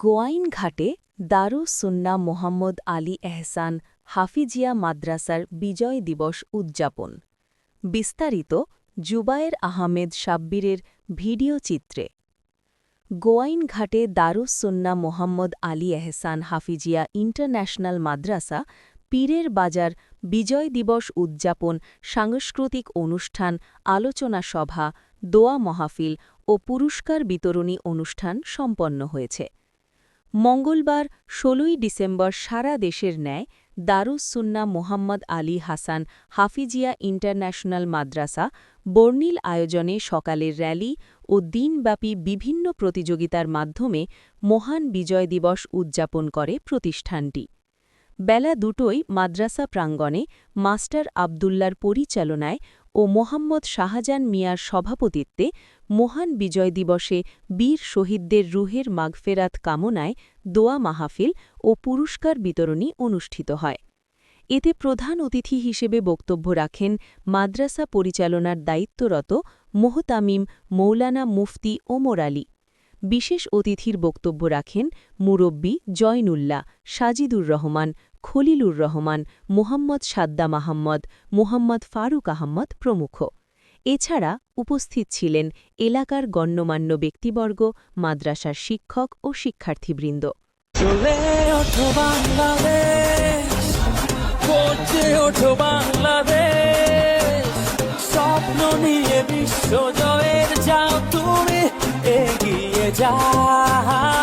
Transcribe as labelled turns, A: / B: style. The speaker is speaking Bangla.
A: গোয়াইনঘাটে দারুস সুন্নাহ মোহাম্মদ আলী এহসান হাফিজিয়া মাদ্রাসার বিজয় দিবস উদযাপন। বিস্তারিত জুবায়ের আহমেদ সাব্বিরের ভিডিও চিত্রে। গোয়াইনঘাটে দারুস সুন্নাহ মোহাম্মদ আলী এহসান হাফিজিয়া ইন্টারন্যাশনাল মাদ্রাসা পীরের বাজার বিজয় দিবস উদযাপন সাংস্কৃতিক অনুষ্ঠান, আলোচনা সভা, দোয়া মাহফিল ও পুরস্কার বিতরণী অনুষ্ঠান সম্পন্ন হয়েছে। মঙ্গলবার ১৬ই ডিসেম্বর সারা দেশের ন্যায় দারুস সুন্নাহ মোহাম্মদ আলী হাসান হাফিজিয়া ইন্টারন্যাশনাল মাদ্রাসা বর্ণিল আয়োজনে সকালের র্যালি ও দিনব্যাপী বিভিন্ন প্রতিযোগিতার মাধ্যমে মহান বিজয় দিবস উদযাপন করে প্রতিষ্ঠানটি। বেলা ২টোয় মাদ্রাসা প্রাঙ্গণে মাস্টার আবদুল্লার পরিচালনায় ও মোহাম্মদ শাহজাহান মিয়ার সভাপতিত্বে মহান বিজয় দিবসে বীর শহীদদের রুহের মাগফেরাত কামনায় দোয়া মাহফিল ও পুরস্কার বিতরণী অনুষ্ঠিত হয়। এতে প্রধান অতিথি হিসেবে বক্তব্য রাখেন মাদ্রাসা পরিচালনার দায়িত্বরত মোহতামিম মৌলানা মুফতি ওমর আলী। বিশেষ অতিথির বক্তব্য রাখেন মুরব্বী জয়নুল্লাহ, সাজিদুর রহমান, খলিলুর রহমান, মোহাম্মদ সাদ্দাম আহম্মদ, মোহাম্মদ ফারুক আহম্মদ প্রমুখ। এছাড়া উপস্থিত ছিলেন এলাকার গণ্যমান্য ব্যক্তিবর্গ, মাদ্রাসার শিক্ষক ও শিক্ষার্থীবৃন্দ।
B: চলে ওঠো বাংলাদেশ, করছে ওঠো বাংলাদেশ, স্বপ্ন নিয়ে বিশ্ব জয়ের যাও তুমি এগিয়ে যাও।